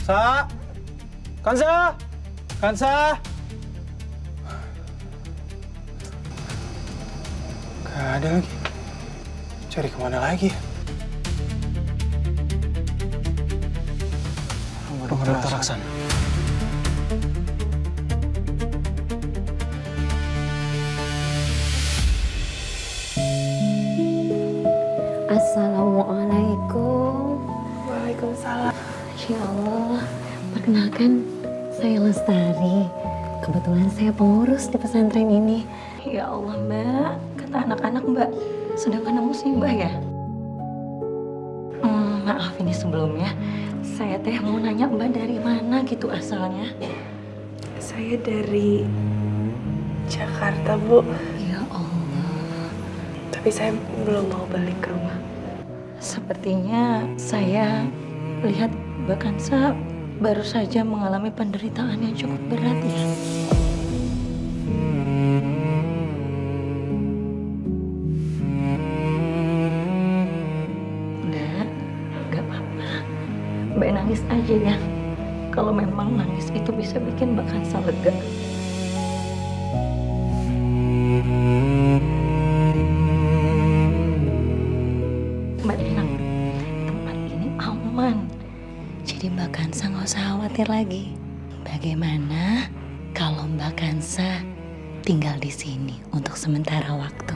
Sa! Kansa! Kansa! Gak ada lagi. Cari kemana lagi? Rumah Dokter Aksan. Assalamualaikum. Waalaikumsalam. Ya Allah, perkenalkan saya Lestari. Kebetulan saya pengurus di pesantren ini. Ya Allah Mbak, kata anak-anak Mbak sedang kena musibah ya? Maaf ini sebelumnya, saya teh mau nanya Mbak dari mana gitu asalnya? Saya dari Jakarta, Bu. Ya Allah, Tapi saya belum mau balik ke rumah. sepertinya saya lihat Mbak Kansa baru saja mengalami penderitaan yang cukup berat ya. Mbak, gak apa-apa. Mbak nangis aja ya. Kalau memang nangis itu bisa bikin Mbak Kansa lega. Mbak tenang, tempat ini aman. Jadi Mbak Kansa nggak usah khawatir lagi. Bagaimana kalau Mbak Kansa tinggal di sini untuk sementara waktu?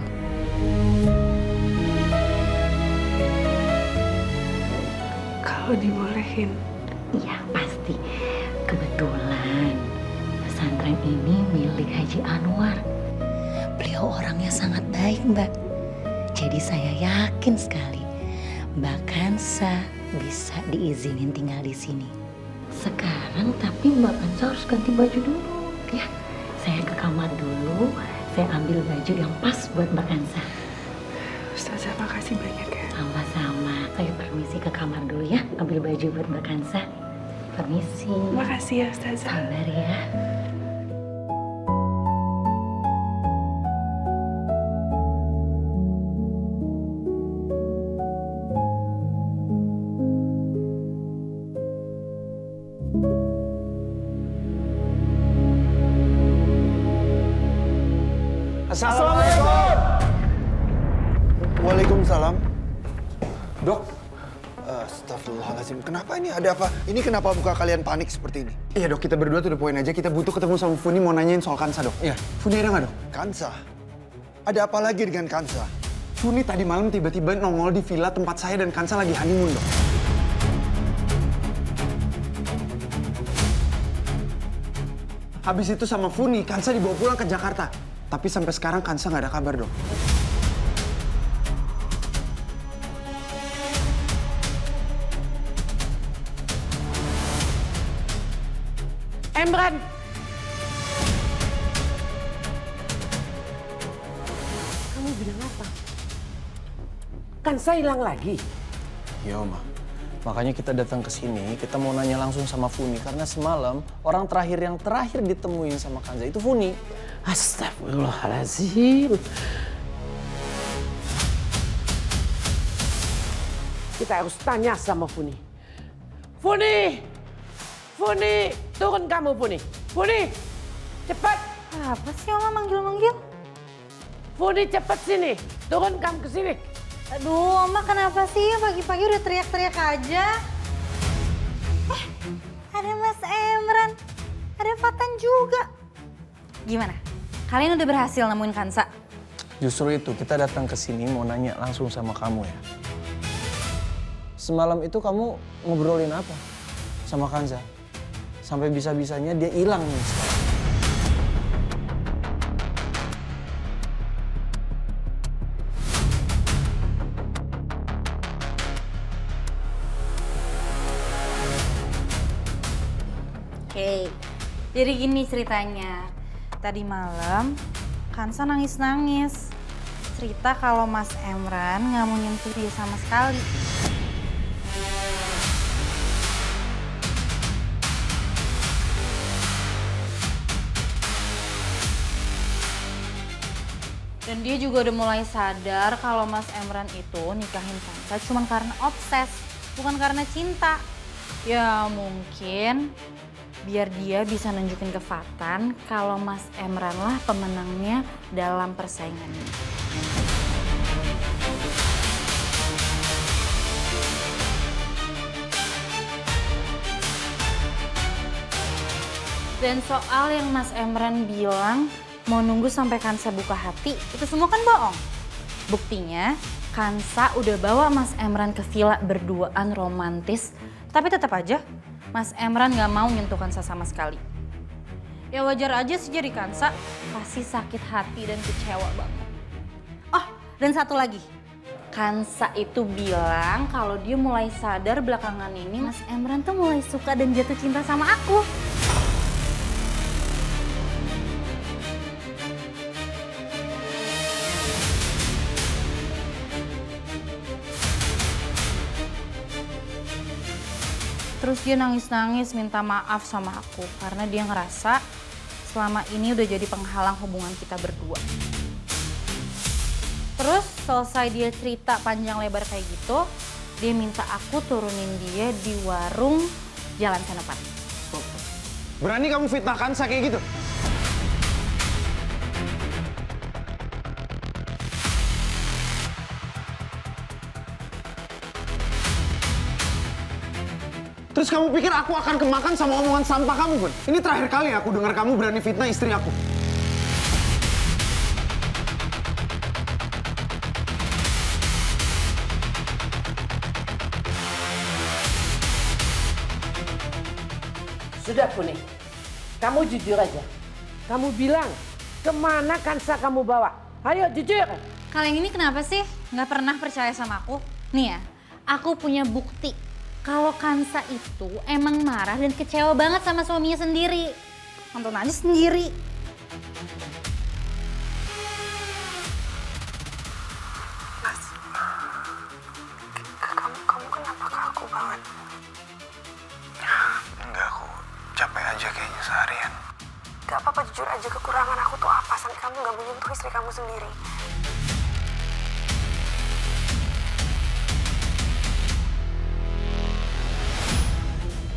Kalau dibolehin, Iya pasti. Kebetulan pesantren ini milik Haji Anwar. Beliau orangnya sangat baik Mbak. Jadi saya yakin sekali Mbak Kansa bisa diizinin tinggal di sini. Sekarang tapi Mbak Kansa harus ganti baju dulu ya. Saya ke kamar dulu, saya ambil baju yang pas buat Mbak Kansa. Ustazah makasih banyak ya. Sama-sama. Saya permisi ke kamar dulu ya, ambil baju buat Mbak Kansa. Permisi. Makasih ya Ustazah. Sabar ya. Assalamualaikum! Waalaikumsalam. Dok, Astagfirullahaladzim. Kenapa ini? Ada apa? Ini kenapa muka kalian panik seperti ini? iya dok, kita berdua tuh udah poin aja. Kita butuh ketemu sama Funi, mau nanyain soal Kansa dok. Iya, Funi ada nggak dok? Kansa? Ada apa lagi dengan Kansa? Funi tadi malam tiba-tiba nongol di villa tempat saya dan Kansa lagi honeymoon dok. Habis itu sama Funi, Kansa dibawa pulang ke Jakarta. Tapi sampai sekarang Kansa nggak ada kabar dok. Emran! Kamu bilang apa? Kansa hilang lagi? Iya, Oma. Makanya kita datang ke sini, kita mau nanya langsung sama Funi. Karena semalam, orang terakhir yang ditemuin sama Kansa itu Funi. Astagfirullahaladzim. Kita harus tanya sama Funi. Funi! Funi! Turun kamu, Funi! Funi! Cepat! Apa sih Oma manggil-manggil? Funi, cepat sini! Turun kamu ke sini! Aduh, Oma kenapa sih pagi-pagi udah teriak-teriak aja? Ada Mas Emran, ada Fatan juga. Gimana? Kalian udah berhasil nemuin Kansa? Justru itu, kita datang ke sini mau nanya langsung sama kamu ya. Semalam itu kamu ngobrolin apa sama Kansa? Sampai bisa-bisanya dia hilang nih sekarang. Oke, jadi gini ceritanya. Tadi malam, Kansa nangis-nangis. Cerita kalau Mas Emran nggak mau nyentuh dia sama sekali. Dan dia juga udah mulai sadar kalau Mas Emran itu nikahin Kansa cuma karena obses, bukan karena cinta. Ya mungkin biar dia bisa nunjukin ke Fatan kalau Mas Emran lah pemenangnya dalam persaingan ini. Dan soal yang Mas Emran bilang mau nunggu sampai Kansa buka hati, itu semua kan bohong. Buktinya Kansa udah bawa Mas Emran ke villa berduaan romantis, tapi tetap aja Mas Emran gak mau nyentuh Kansa sama sekali. Ya wajar aja sih jadi Kansa pasti sakit hati dan kecewa banget. Oh, dan satu lagi. Kansa itu bilang kalau dia mulai sadar belakangan ini Mas Emran tuh mulai suka dan jatuh cinta sama aku. Terus dia nangis-nangis minta maaf sama aku karena dia ngerasa selama ini udah jadi penghalang hubungan kita berdua. Terus selesai dia cerita panjang lebar kayak gitu, dia minta aku turunin dia di warung Jalan Senopati. Berani kamu fitnah Kansa kayak gitu? Terus kamu pikir aku akan kemakan sama omongan sampah kamu, Bun? Ini terakhir kali aku dengar kamu berani fitnah istri aku. Sudah Funi, kamu jujur aja. Kamu bilang kemana Kansa kamu bawa? Ayo jujur. Kalian ini kenapa sih nggak pernah percaya sama aku? Nih ya, aku punya bukti kalau Kansa itu emang marah dan kecewa banget sama suaminya sendiri. Nonton aja sendiri. Mas, kamu kenapa ke aku banget? Enggak, aku capek aja kayaknya seharian. Gak apa-apa, jujur aja kekurangan aku tuh apa sampai kamu gak menyentuh istri kamu sendiri.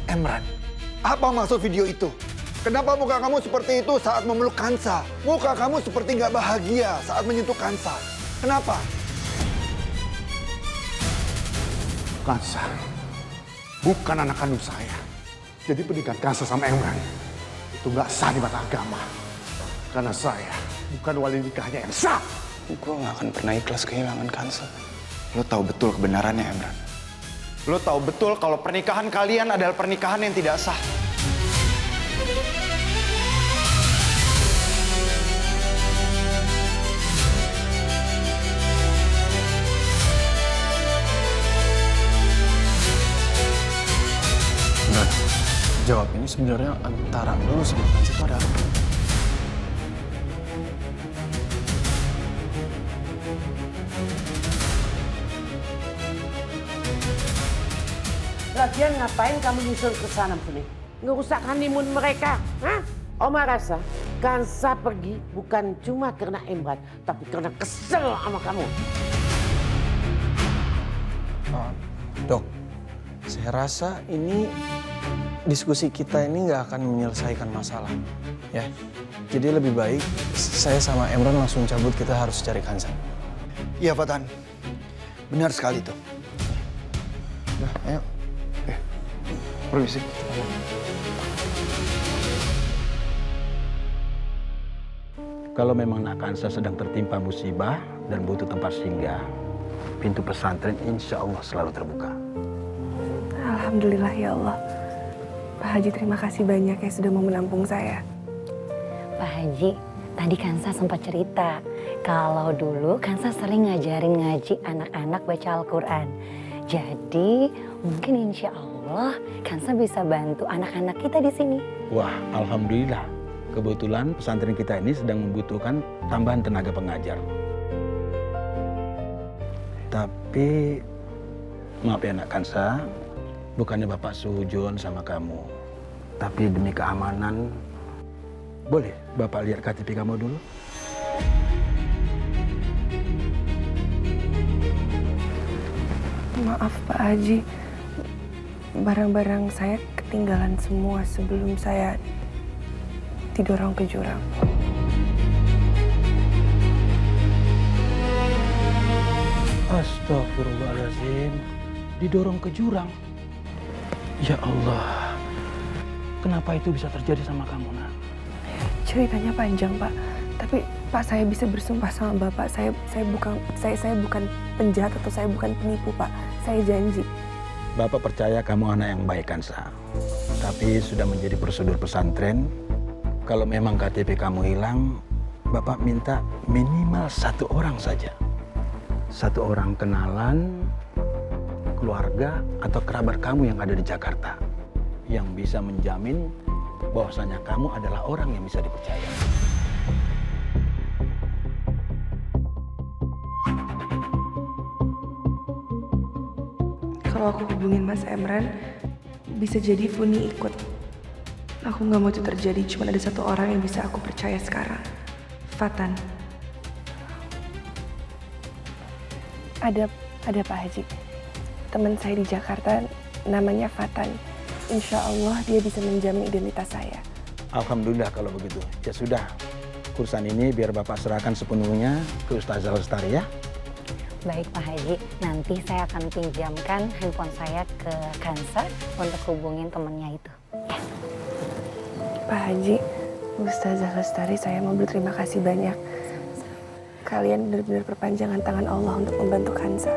Emran, apa maksud video itu? Kenapa muka kamu seperti itu saat memeluk Kansa? Muka kamu seperti nggak bahagia saat menyentuh Kansa. Kenapa? Kansa bukan anak kandung saya. Jadi pernikahan Kansa sama Emran itu nggak sah di mata agama. Karena saya bukan wali nikahnya yang sah. Gue gak akan pernah ikhlas kehilangan Kansa. Lo tahu betul kebenarannya, Emran. Lo tahu betul kalau pernikahan kalian adalah pernikahan yang tidak sah. Nah, jawab ini sebenarnya antara lo sama Kansa itu ada apa? Lagian ngapain kamu nyusul ke sana Funi? Ngerusak honeymoon mereka, hah? Oma rasa Kansa pergi bukan cuma karena Emran, tapi karena kesel sama kamu. Dok, saya rasa ini diskusi kita ini nggak akan menyelesaikan masalah, ya. Jadi lebih baik saya sama Emran langsung cabut, kita harus cari Kansa. Iya, Fatan. Benar sekali tuh. Udah, ayo. Permisi. Kalau memang Nak Kansa sedang tertimpa musibah dan butuh tempat singgah, pintu pesantren insya Allah selalu terbuka. Alhamdulillah ya Allah. Pak Haji terima kasih banyak ya sudah mau menampung saya. Pak Haji, tadi Kansa sempat cerita kalau dulu Kansa sering ngajarin ngaji anak-anak baca Al-Quran. Jadi mungkin insya Allah Kansa bisa bantu anak-anak kita di sini. Wah, alhamdulillah. Kebetulan pesantren kita ini sedang membutuhkan tambahan tenaga pengajar. Tapi maaf ya Nak Kansa, bukannya Bapak sujon sama kamu. Tapi demi keamanan, boleh Bapak lihat KTP kamu dulu? Maaf Pak Haji, barang-barang saya ketinggalan semua sebelum saya didorong ke jurang. Astagfirullahaladzim, didorong ke jurang. Ya Allah, kenapa itu bisa terjadi sama kamu, Nak? Ceritanya panjang, Pak. Tapi Pak, saya bisa bersumpah sama Bapak, saya bukan penjahat atau saya bukan penipu, Pak. Saya janji. Bapak percaya kamu anak yang baik, Kansa. Tapi sudah menjadi prosedur pesantren, kalau memang KTP kamu hilang, Bapak minta minimal 1 orang saja. 1 orang kenalan, keluarga, atau kerabat kamu yang ada di Jakarta. Yang bisa menjamin bahwasanya kamu adalah orang yang bisa dipercaya. Kalau aku hubungin Mas Emran, bisa jadi Puni ikut. Aku nggak mau itu terjadi, cuma ada 1 orang yang bisa aku percaya sekarang. Fatan. Ada Pak Haji. Teman saya di Jakarta, namanya Fatan. Insya Allah dia bisa menjamin identitas saya. Alhamdulillah kalau begitu. Ya sudah, urusan ini biar Bapak serahkan sepenuhnya ke Ustazah Lestari ya. Baik Pak Haji, nanti saya akan pinjamkan handphone saya ke Kansa untuk hubungin temennya itu. Ya. Pak Haji, Ustazah Lestari, saya mau berterima kasih banyak. Kalian benar-benar perpanjangan tangan Allah untuk membantu Kansa.